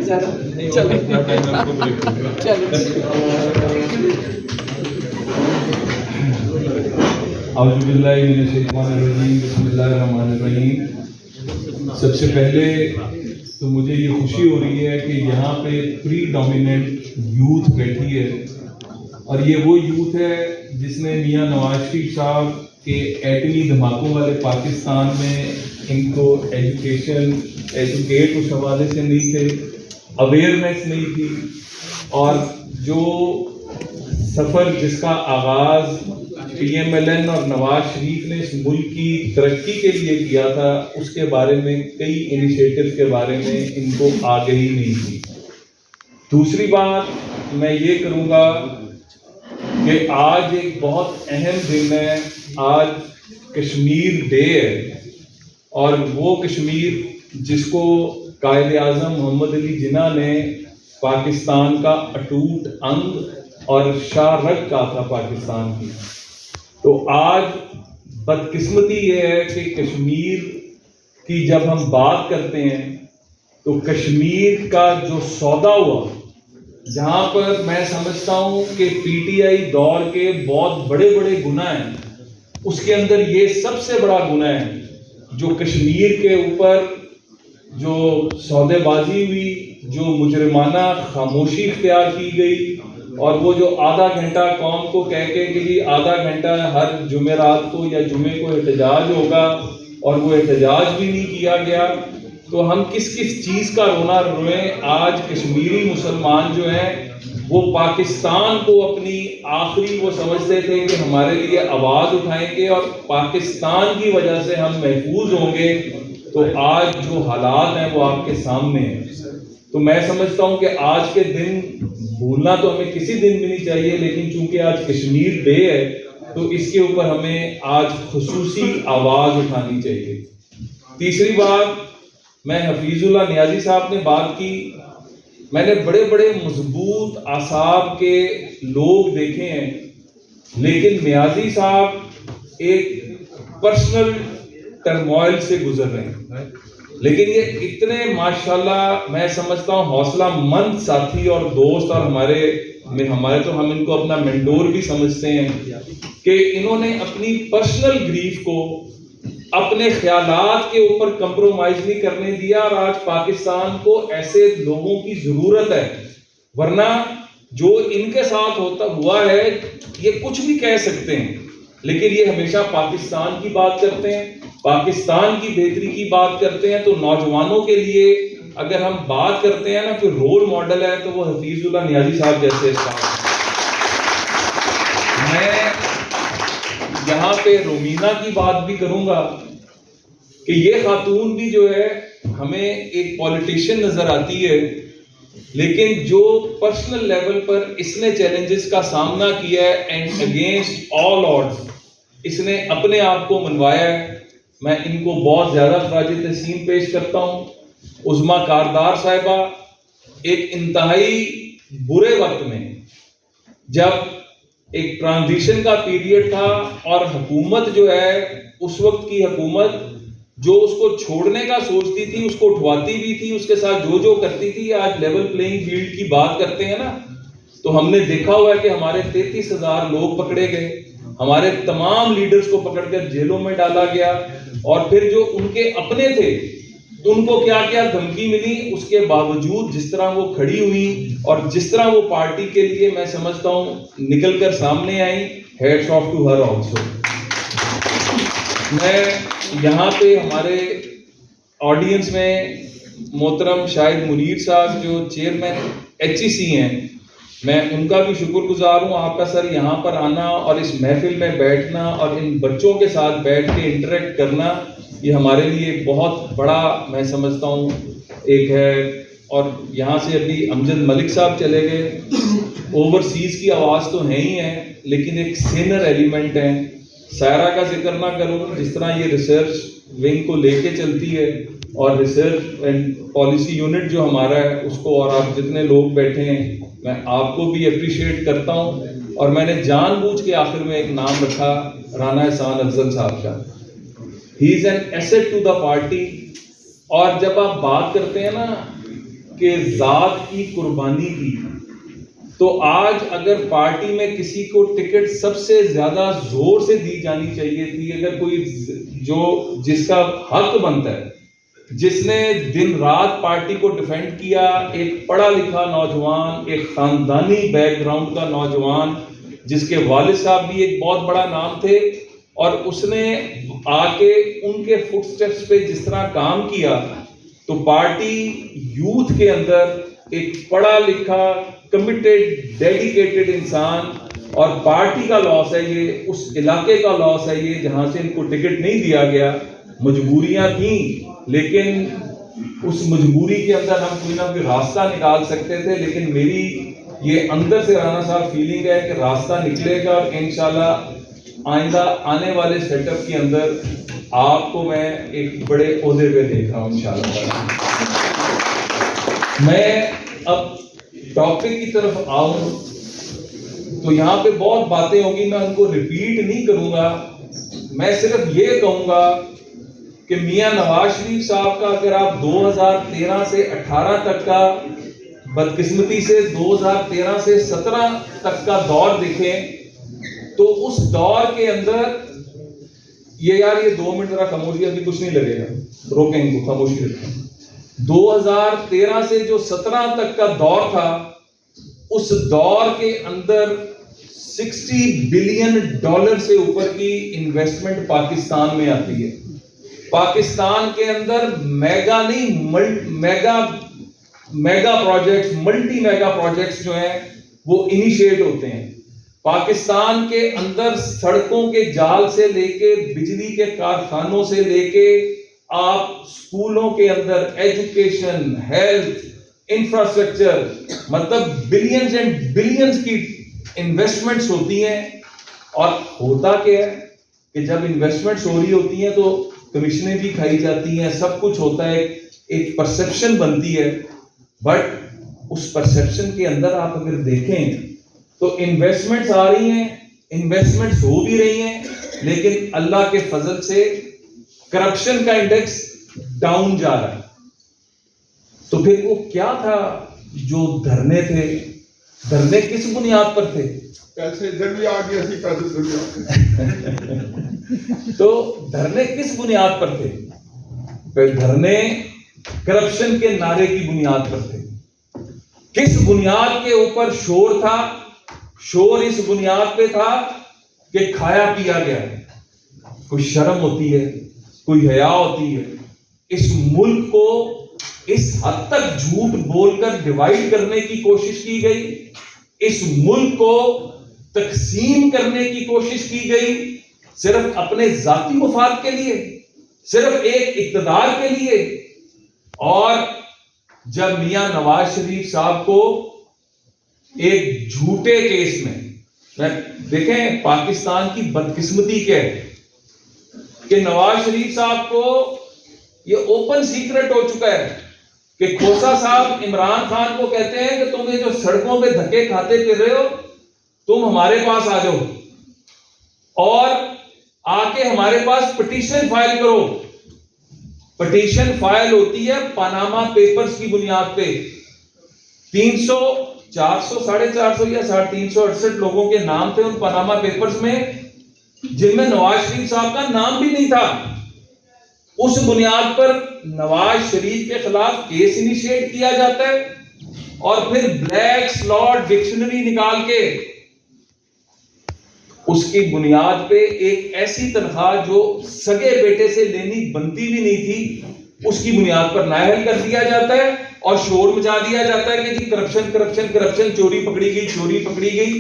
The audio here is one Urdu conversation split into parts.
زیادہ اعوذ باللہ من الشیطان الرجیم، بسم اللہ الرحمن الرحیم۔ سب سے پہلے تو مجھے یہ خوشی ہو رہی ہے کہ یہاں پہ پری ڈومیننٹ یوتھ بیٹھی ہے، اور یہ وہ یوتھ ہے جس نے میاں نواز شریف صاحب کے ایٹمی دھماکوں والے پاکستان میں ان کو ایجوکیٹ اس حوالے سے نہیں تھے، اویئرنیس نہیں تھی، اور جو سفر جس کا آغاز پی ایم ایل این اور نواز شریف نے اس ملک کی ترقی کے لیے کیا تھا، اس کے بارے میں کئی انیشیٹو کے بارے میں ان کو آگہی نہیں تھی۔ دوسری بات میں یہ کروں گا کہ آج ایک بہت اہم دن ہے، آج کشمیر ڈے ہے، اور وہ کشمیر جس کو قائد اعظم محمد علی جناح نے پاکستان کا اٹوٹ انگ اور شاہ رگ کہا تھا پاکستان کی۔ تو آج بدقسمتی یہ ہے کہ کشمیر کی جب ہم بات کرتے ہیں تو کشمیر کا جو سودا ہوا، جہاں پر میں سمجھتا ہوں کہ پی ٹی آئی دور کے بہت بڑے بڑے گناہ ہیں، اس کے اندر یہ سب سے بڑا گناہ ہے جو کشمیر کے اوپر جو سودے بازی ہوئی، جو مجرمانہ خاموشی اختیار کی گئی، اور وہ جو آدھا گھنٹہ قوم کو کہہ کے کہ جی آدھا گھنٹہ ہر جمعرات کو یا جمعے کو احتجاج ہوگا، اور وہ احتجاج بھی نہیں کیا گیا، تو ہم کس چیز کا رونا روئیں؟ آج کشمیری مسلمان جو ہیں وہ پاکستان کو اپنی آخری وہ سمجھتے تھے کہ ہمارے لیے آواز اٹھائیں گے اور پاکستان کی وجہ سے ہم محفوظ ہوں گے، تو آج جو حالات ہیں وہ آپ کے سامنے ہیں۔ تو میں سمجھتا ہوں کہ آج کے دن بھولنا تو ہمیں کسی دن بھی نہیں چاہیے، لیکن چونکہ آج کشمیر ڈے ہے تو اس کے اوپر ہمیں آج خصوصی آواز اٹھانی چاہیے۔ تیسری بات، میں حفیظ اللہ نیازی صاحب نے بات کی، میں نے بڑے بڑے مضبوط اعصاب کے لوگ دیکھے ہیں، لیکن نیازی صاحب ایک پرسنل ٹرموائل سے گزر رہے ہیں، لیکن یہ اتنے ماشاءاللہ میں سمجھتا ہوں حوصلہ مند ساتھی اور دوست، اور ہمارے تو ہم ان کو اپنا مینٹور بھی سمجھتے ہیں، کہ انہوں نے اپنی پرسنل گریف کو اپنے خیالات کے اوپر کمپرومائز نہیں کرنے دیا، اور آج پاکستان کو ایسے لوگوں کی ضرورت ہے، ورنہ جو ان کے ساتھ ہوا ہے یہ کچھ بھی کہہ سکتے ہیں، لیکن یہ ہمیشہ پاکستان کی بات کرتے ہیں، پاکستان کی بہتری کی بات کرتے ہیں۔ تو نوجوانوں کے لیے اگر ہم بات کرتے ہیں نا کہ رول ماڈل ہے تو وہ حفیظ اللہ نیازی صاحب جیسے میں یہاں پہ رومینہ کی بات بھی کروں گا کہ یہ خاتون بھی جو ہے ہمیں ایک پولیٹیشین نظر آتی ہے، لیکن جو پرسنل لیول پر اس نے چیلنجز کا سامنا کیا ہے، اینڈ اگینسٹ آل آڈز اس نے اپنے آپ کو منوایا ہے، میں ان کو بہت زیادہ خراج تحسین پیش کرتا ہوں۔ عظمیٰ کاردار صاحبہ ایک انتہائی برے وقت میں، جب ایک ٹرانزیشن کا پیریڈ تھا اور حکومت جو ہے اس وقت کی حکومت جو اس کو چھوڑنے کا سوچتی تھی اس کو اٹھواتی بھی تھی، اس کے ساتھ جو کرتی تھی، آج لیول پلینگ فیلڈ کی بات کرتے ہیں نا، تو ہم نے دیکھا ہوا ہے کہ ہمارے 33,000 لوگ پکڑے گئے، ہمارے تمام لیڈرز کو پکڑ کر جیلوں میں ڈالا گیا، اور پھر جو ان کے اپنے تھے ان کو کیا کیا دھمکی ملی، اس کے باوجود جس طرح وہ کھڑی ہوئی اور جس طرح وہ پارٹی کے لیے میں سمجھتا ہوں نکل کر سامنے آئی، hats off to her also. میں یہاں پہ ہمارے آڈینس میں محترم شاہد منیر صاحب جو چیئرمین ایچ ای سی ہیں، میں ان کا بھی شکر گزار ہوں۔ آپ کا سر یہاں پر آنا اور اس محفل میں بیٹھنا اور ان بچوں کے ساتھ بیٹھ کے انٹریکٹ کرنا، یہ ہمارے لیے ایک بہت بڑا میں سمجھتا ہوں ایک ہے۔ اور یہاں سے ابھی امجد ملک صاحب چلے گئے، اوورسیز کی آواز تو ہے ہی ہے، لیکن ایک سینئر ایلیمنٹ ہے۔ سائرہ کا ذکر نہ کروں، جس طرح یہ ریسرچ ونگ کو لے کے چلتی ہے، اور ریسرچ اینڈ پالیسی یونٹ جو ہمارا ہے اس کو، اور آپ جتنے لوگ بیٹھے ہیں میں آپ کو بھی اپریشیٹ کرتا ہوں۔ اور میں نے جان بوجھ کے آخر میں ایک نام رکھا رانا احسان افضل صاحب کا، he is an asset to the party. اور جب آپ بات کرتے ہیں نا کے ذات کی قربانی کی، تو آج اگر پارٹی میں کسی کو ٹکٹ سب سے زیادہ زور سے دی جانی چاہیے تھی، اگر کوئی جس کا حق بنتا ہے، جس نے دن رات پارٹی کو ڈیفینڈ کیا، ایک پڑھا لکھا نوجوان، ایک خاندانی بیک گراؤنڈ کا نوجوان، جس کے والد صاحب بھی ایک بہت بڑا نام تھے، اور اس نے آ کے ان کے فٹ سٹیپس پہ جس طرح کام کیا، تو پارٹی یوتھ کے اندر ایک پڑھا لکھا کمیٹڈ ڈیڈیکیٹڈ انسان، اور پارٹی کا لاس ہے یہ، اس علاقے کا لاس ہے یہ جہاں سے ان کو ٹکٹ نہیں دیا گیا۔ مجبوریاں تھیں، لیکن اس مجبوری کے اندر ہم کوئی نہ کوئی راستہ نکال سکتے تھے، لیکن میری یہ اندر سے رانا صاحب فیلنگ ہے کہ راستہ نکلے گا، اور انشاءاللہ آئندہ آنے والے سیٹ اپ کے اندر آپ کو میں ایک بڑے عہدے پہ دیکھ رہا ہوں انشاءاللہ۔ میں اب ٹاپک کی طرف آؤں تو یہاں پہ بہت باتیں ہوں گی، میں ان کو ریپیٹ نہیں کروں گا، میں صرف یہ کہوں گا کہ میاں نواز شریف صاحب کا اگر آپ 2013 سے 18 تک کا، بدقسمتی سے 2013 سے 17 تک کا دور دیکھیں، تو اس دور کے اندر یہ 2 منٹ ذرا خاموشی، ابھی کچھ نہیں لگے گا، روکیں ان کو، خاموشی رکھیں۔ 2013 سے جو 17 تک کا دور تھا، اس دور کے اندر $60 بلین سے اوپر کی انویسٹمنٹ پاکستان میں آتی ہے۔ پاکستان کے اندر mega projects, multi mega projects جو ہیں وہ انیشیٹ ہوتے ہیں۔ پاکستان کے اندر سڑکوں کے جال سے لے کے، بجلی کے کارخانوں سے لے کے، آپ سکولوں کے اندر ایجوکیشن، ہیلتھ، انفراسٹرکچر، مطلب بلینز اینڈ بلینز کی انویسٹمنٹس ہوتی ہیں۔ اور ہوتا کیا ہے کہ جب انویسٹمنٹس ہو رہی ہوتی ہیں تو کمیشنیں بھی کھائی جاتی ہیں، سب کچھ ہوتا ہے، ایک پرسپشن بنتی ہے، بٹ اس پرسپشن کے اندر آپ اگر دیکھیں تو انویسٹمنٹس آ رہی ہیں، انویسٹمنٹس ہو بھی رہی ہیں، لیکن اللہ کے فضل سے کرپشن کا انڈیکس ڈاؤن جا رہا ہے۔ تو پھر وہ کیا تھا جو دھرنے تھے؟ دھرنے کس بنیاد پر تھے؟ پیسے ادھر بھی آ گیا سی، پیسے ادھر بھی آ گئے۔ تو دھرنے کس بنیاد پر تھے؟ پھر دھرنے کرپشن کے نعرے کی بنیاد پر تھے۔ کس بنیاد کے اوپر شور تھا؟ شور اس بنیاد پہ تھا کہ کھایا پیا گیا، کوئی شرم ہوتی ہے، کوئی حیا ہوتی ہے؟ اس ملک کو اس حد تک جھوٹ بول کر ڈیوائیڈ کرنے کی کوشش کی گئی، اس ملک کو تقسیم کرنے کی کوشش کی گئی، صرف اپنے ذاتی مفاد کے لیے، صرف ایک اقتدار کے لیے۔ اور جب میاں نواز شریف صاحب کو ایک جھوٹے کیس میں دیکھیں پاکستان کی بدقسمتی کیا ہے کہ نواز شریف صاحب کو یہ اوپن سیکرٹ ہو چکا ہے کہ کھوسا صاحب عمران خان کو کہتے ہیں کہ تم یہ جو سڑکوں پہ دھکے کھاتے پھر رہے ہو، تم ہمارے پاس آ جاؤ اور آ کے ہمارے پاس پٹیشن فائل کرو۔ پٹیشن فائل ہوتی ہے پاناما پیپرز کی بنیاد پہ۔ 450 یا 368 لوگوں کے نام تھے ان پاناما پیپرز میں، جن میں نواز شریف صاحب کا نام بھی نہیں تھا۔ اس بنیاد پر نواز شریف کے خلاف کیس انیشیٹ کیا جاتا ہے، اور پھر بلیک سلاٹ ڈکشنری نکال کے اس کی بنیاد پہ ایک ایسی تنخواہ جو سگے بیٹے سے لینی بنتی بھی نہیں تھی، اس کی بنیاد پر نااہل کر دیا جاتا ہے اور شور مچا دیا جاتا ہے کہ جی کرپشن کرپشن کرپشن، چوری پکڑی گئی، چوری پکڑی گئی۔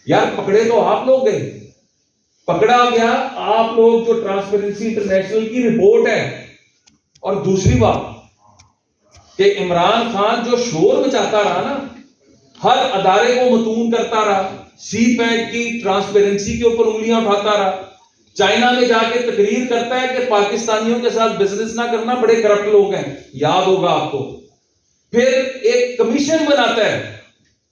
یار پکڑے تو آپ لوگ گئے، پکڑا گیا آپ لوگ جو ٹرانسپیرنسی انٹرنیشنل کی رپورٹ ہے۔ اور دوسری بات کہ عمران خان جو شور مچاتا رہا نا، ہر ادارے کو متون کرتا رہا، سی پیک کی ٹرانسپیرنسی کے اوپر انگلیاں اٹھاتا رہا، چائنا میں جا کے تقریر کرتا ہے کہ پاکستانیوں کے ساتھ بزنس نہ کرنا، بڑے کرپٹ لوگ ہیں، یاد ہوگا آپ کو۔ پھر ایک کمیشن بناتا ہے،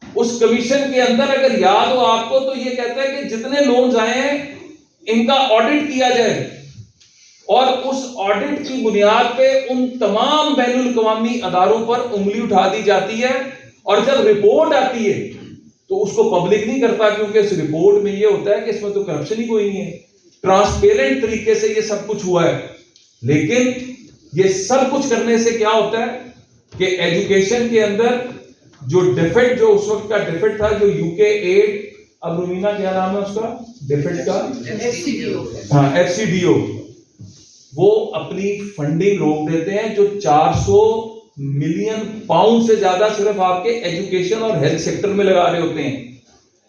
اس کمیشن کے اندر اگر یاد ہو آپ کو تو یہ کہتا ہے کہ جتنے لونز آئے ہیں ان کا آڈٹ کیا جائے۔ اور اس آڈٹ کی بنیاد پہ ان تمام بین الاقوامی اداروں پر انگلی اٹھا دی جاتی ہے، اور جب رپورٹ آتی ہے تو اس کو پبلک نہیں کرتا، کیونکہ اس رپورٹ میں یہ ہوتا ہے کہ اس میں تو کرپشن ہی کوئی نہیں ہے، ٹرانسپیرنٹ طریقے سے یہ سب کچھ ہوا ہے. لیکن یہ سب کچھ کرنے سے کیا ہوتا ہے کہ ایجوکیشن کے اندر جو ڈیفٹ، جو اس وقت کا ڈیفٹ تھا، جو یو کے ایڈ، اب رومینا کیا نام ہے اس کا ڈیفٹ کا؟ ہاں FCDO، وہ اپنی فنڈنگ روک دیتے ہیں، جو 400 ملین پاؤنڈ سے زیادہ صرف آپ کے ایجوکیشن اور ہیلتھ سیکٹر میں لگا رہے ہوتے ہیں.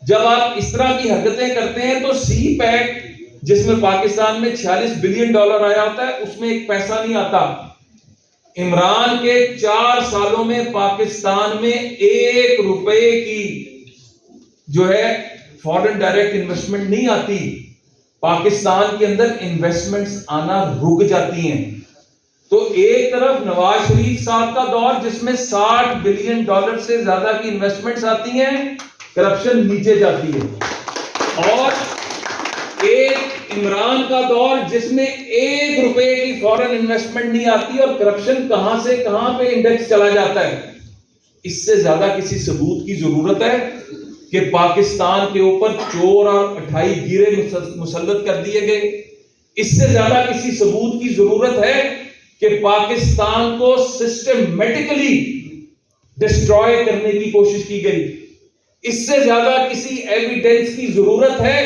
جب آپ اس طرح کی حرکتیں کرتے ہیں تو سی پیک، جس میں پاکستان میں $46 بلین آیا ہوتا ہے، اس میں ایک پیسہ نہیں آتا. عمران کے 4 سالوں میں پاکستان میں 1 روپے کی جو ہے فورن ڈائریکٹ انویسٹمنٹ نہیں آتی. پاکستان کے اندر انویسٹمنٹس آنا رک جاتی ہیں. تو ایک طرف نواز شریف صاحب کا دور جس میں $60 بلین سے زیادہ کی انویسٹمنٹس آتی ہیں، کرپشن نیچے جاتی ہے، اور ایک عمران کا دور جس میں 1 روپے کی فورن انویسٹمنٹ نہیں آتی اور کرپشن کہاں سے کہاں پہ انڈیکس چلا جاتا ہے. اس سے زیادہ کسی ثبوت کی ضرورت ہے کہ پاکستان کے اوپر چور اور 28 گیرے مسلط کر دیے گئے؟ اس سے زیادہ کسی ثبوت کی ضرورت ہے کہ پاکستان کو سسٹمیٹکلی ڈسٹروائے کرنے کی کوشش کی گئی؟ اس سے زیادہ کسی ایویڈنس کی ضرورت ہے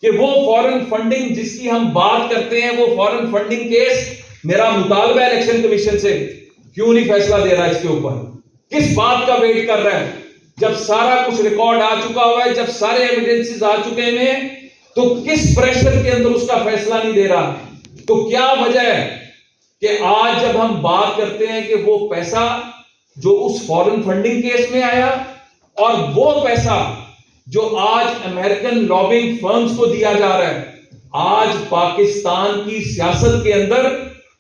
کہ وہ فورن فنڈنگ جس کی ہم بات کرتے ہیں، وہ فورن فنڈنگ کیس، میرا مطالبہ الیکشن کمیشن سے کیوں نہیں فیصلہ دے رہا اس کے اوپر؟ کس بات کا ویٹ کر رہا ہے؟ جب سارا کچھ ریکارڈ آ چکا ہوا ہے، جب سارے ایویڈنسز آ چکے ہیں، تو کس پریشر کے اندر اس کا فیصلہ نہیں دے رہا؟ تو کیا وجہ ہے کہ آج جب ہم بات کرتے ہیں کہ وہ پیسہ جو اس فورن فنڈنگ کیس میں آیا اور وہ پیسہ جو آج امریکن لابنگ فرمز کو دیا جا رہا ہے، آج پاکستان کی سیاست کے اندر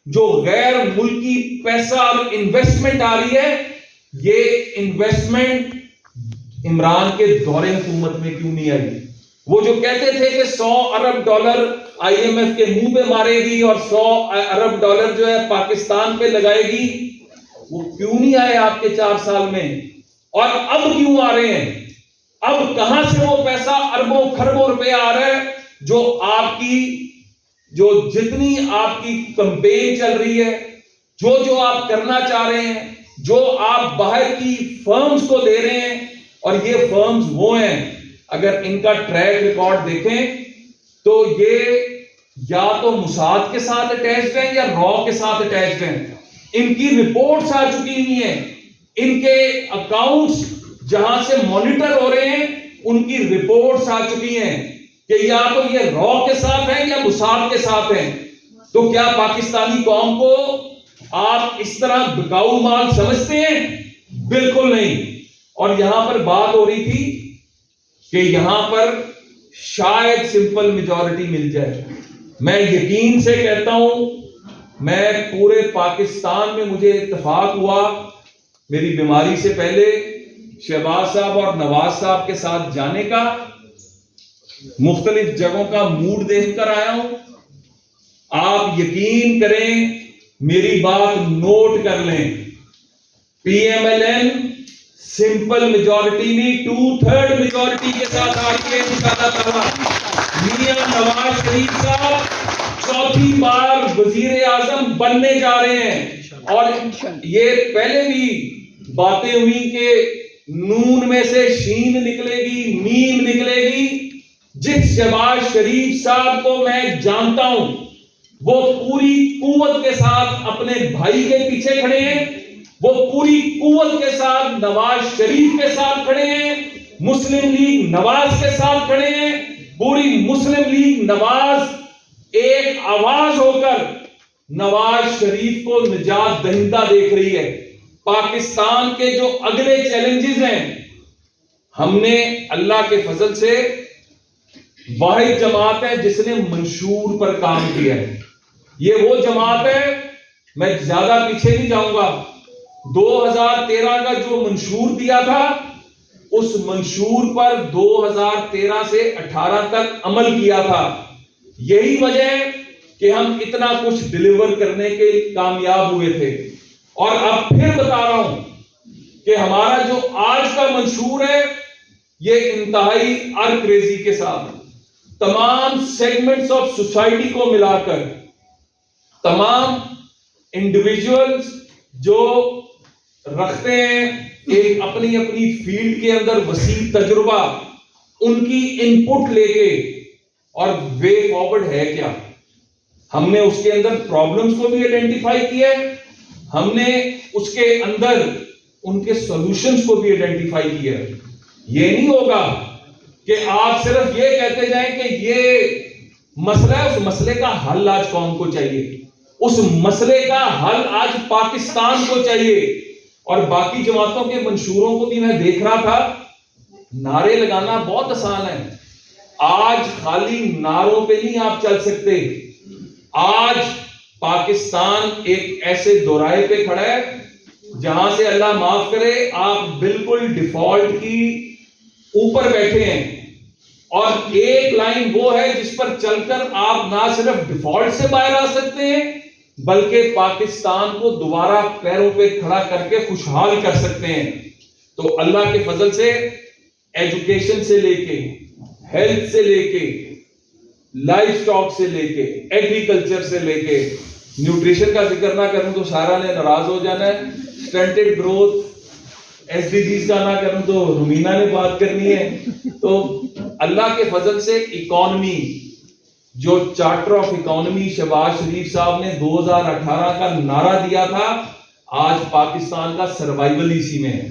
جو غیر ملکی پیسہ اور انویسٹمنٹ آ رہی ہے، یہ انویسٹمنٹ عمران کے دور حکومت میں کیوں نہیں آئی؟ وہ جو کہتے تھے کہ $100 ارب IMF کے منہ پہ مارے گی اور $100 ارب جو ہے پاکستان پہ لگائے گی، وہ کیوں نہیں آئے آپ کے 4 سال میں؟ اور اب کیوں آ رہے ہیں؟ اب کہاں سے وہ پیسہ اربوں کھربوں روپے آ رہا ہے جو آپ کی جتنی آپ کی کمپین چل رہی ہے، جو آپ کرنا چاہ رہے ہیں، جو آپ باہر کی فرمز کو دے رہے ہیں؟ اور یہ فرمز وہ ہیں، اگر ان کا ٹریک ریکارڈ دیکھیں تو یہ یا تو موساد کے ساتھ اٹیچڈ ہیں یا را کے ساتھ اٹیچڈ ہیں. ان کی رپورٹس آ چکی ہوئی ہیں، ان کے اکاؤنٹس جہاں سے مانیٹر ہو رہے ہیں ان کی رپورٹس آ چکی ہیں کہ یا تو یہ را کے ساتھ ہیں یا موساد کے ساتھ ہیں. تو کیا پاکستانی قوم کو آپ اس طرح بکاؤ مال سمجھتے ہیں؟ بالکل نہیں. اور یہاں پر بات ہو رہی تھی کہ یہاں پر شاید سمپل میجورٹی مل جائے. میں یقین سے کہتا ہوں، میں پورے پاکستان میں مجھے اتفاق ہوا میری بیماری سے پہلے شہباز صاحب اور نواز صاحب کے ساتھ جانے کا، مختلف جگہوں کا موڈ دیکھ کر آیا ہوں. آپ یقین کریں، میری بات نوٹ کر لیں، PMLN سمپل میجورٹی نہیں 2/3 میجورٹی کے ساتھ آ رہی ہے انشاءاللہ تعالی. میاں نواز شریف صاحب 4تھی بار وزیر اعظم بننے جا رہے ہیں. اور یہ پہلے بھی باتیں ہوئی کہ نون میں سے شین نکلے گی، میم نکلے گی. جس شہباز شریف صاحب کو میں جانتا ہوں وہ پوری قوت کے ساتھ اپنے بھائی کے پیچھے کھڑے ہیں، وہ پوری قوت کے ساتھ نواز شریف کے ساتھ کھڑے ہیں، مسلم لیگ نواز کے ساتھ کھڑے ہیں. پوری مسلم لیگ نواز ایک آواز ہو کر نواز شریف کو نجات دہندہ دیکھ رہی ہے. پاکستان کے جو اگلے چیلنجز ہیں، ہم نے اللہ کے فضل سے واحد جماعت ہے جس نے منشور پر کام کیا ہے. یہ وہ جماعت ہے، میں زیادہ پیچھے نہیں جاؤں گا، 2013 کا جو منشور دیا تھا اس منشور پر 2013 سے 18 تک عمل کیا تھا. یہی وجہ ہے کہ ہم اتنا کچھ ڈیلیور کرنے کے کامیاب ہوئے تھے، اور اب پھر بتا رہا ہوں کہ ہمارا جو آج کا منشور ہے یہ انتہائی ارکریزی کے ساتھ تمام سیگمنٹس آف سوسائٹی کو ملا کر، تمام انڈیویجولز جو رکھتے ہیں ایک اپنی اپنی فیلڈ کے اندر وسیع تجربہ، ان کی ان پٹ لے کے، اور وے فارورڈ ہے کیا، ہم نے اس کے اندر پرابلمز کو بھی آئیڈینٹیفائی کیا ہے، ہم نے اس کے اندر ان کے سولوشنز کو بھی آئیڈینٹیفائی کیا ہے۔ یہ نہیں ہوگا کہ آپ صرف یہ کہتے جائیں کہ یہ مسئلہ ہے، اس مسئلے کا حل آج قوم کو چاہیے، اس مسئلے کا حل آج پاکستان کو چاہیے۔ اور باقی جماعتوں کے منشوروں کو بھی میں دیکھ رہا تھا، نعرے لگانا بہت آسان ہے، آج خالی نعروں پہ نہیں آپ چل سکتے، آج پاکستان ایک ایسے دورائے پہ کھڑا ہے جہاں سے اللہ معاف کرے آپ بالکل ڈیفالٹ کی اوپر بیٹھے ہیں، اور ایک لائن وہ ہے جس پر چل کر آپ نہ صرف ڈیفالٹ سے باہر آ سکتے ہیں بلکہ پاکستان کو دوبارہ پیروں پہ کھڑا کر کے خوشحال کر سکتے ہیں۔ تو اللہ کے فضل سے ایجوکیشن سے لے کے، ہیلتھ سے لے کے، لائف سٹاک سے لے کے، ایگریکلچر سے لے کے، نیوٹریشن کا ذکر نہ کروں تو سارا نے ناراض ہو جانا ہے، stunted growth, S D Gs کا نہ کروں تو رومینہ نے بات کرنی ہے۔ تو اللہ کے فضل سے اکانومی، جو چارٹر آف اکانومی شہباز شریف صاحب نے 2018 کا نعرہ دیا تھا، آج پاکستان کا سروائیول اسی میں ہے۔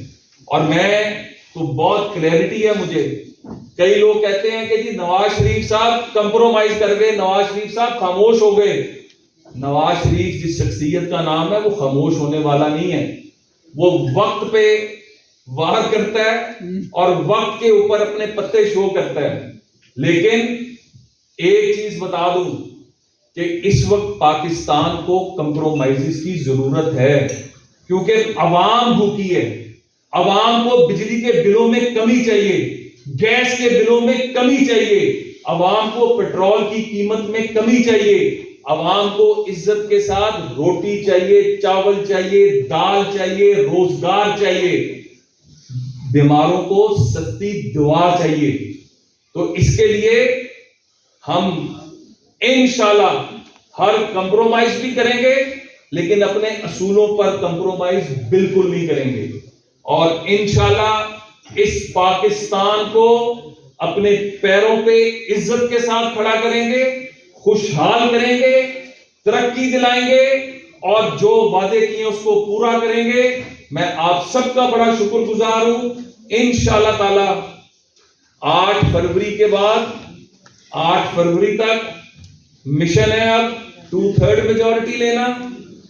اور میں تو بہت کلیئرٹی ہے مجھے، کئی لوگ کہتے ہیں کہ جی نواز شریف صاحب کمپرومائز کر گئے، نواز شریف صاحب خاموش ہو گئے۔ نواز شریف جس شخصیت کا نام ہے وہ خاموش ہونے والا نہیں ہے، وہ وقت پہ وار کرتا ہے اور وقت کے اوپر اپنے پتے شو کرتا ہے۔ لیکن ایک چیز بتا دوں کہ اس وقت پاکستان کو کمپرومائز کی ضرورت ہے، کیونکہ عوام بھوکی ہے، عوام کو بجلی کے بلوں میں کمی چاہیے، گیس کے بلوں میں کمی چاہیے، عوام کو پیٹرول کی قیمت میں کمی چاہیے، عوام کو عزت کے ساتھ روٹی چاہیے، چاول چاہیے، دال چاہیے، روزگار چاہیے، بیماروں کو سستی دوا چاہیے۔ تو اس کے لیے ہم انشاءاللہ ہر کمپرومائز بھی کریں گے، لیکن اپنے اصولوں پر کمپرومائز بالکل نہیں کریں گے، اور انشاءاللہ اس پاکستان کو اپنے پیروں پہ عزت کے ساتھ کھڑا کریں گے، خوشحال کریں گے، ترقی دلائیں گے، اور جو وعدے کیے اس کو پورا کریں گے۔ میں آپ سب کا بڑا شکر گزار ہوں۔ انشاءاللہ تعالی 8 فروری کے بعد 8 فروری تک مشن ہے اب 2/3 میجورٹی لینا،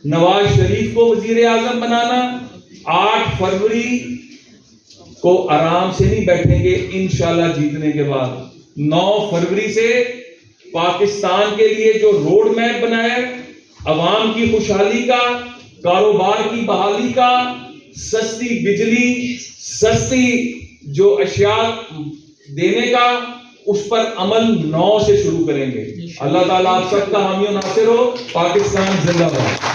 نواز شریف کو وزیر اعظم بنانا۔ 8 فروری کو آرام سے نہیں بیٹھیں گے انشاءاللہ جیتنے کے بعد۔ 9 فروری سے پاکستان کے لیے جو روڈ میپ بنایا ہے، عوام کی خوشحالی کا، کاروبار کی بحالی کا، سستی بجلی، سستی جو اشیاء دینے کا، اس پر عمل 9 سے شروع کریں گے۔ اللہ تعالیٰ آپ سب کا حامی و ناصر ہو۔ پاکستان زندہ باد۔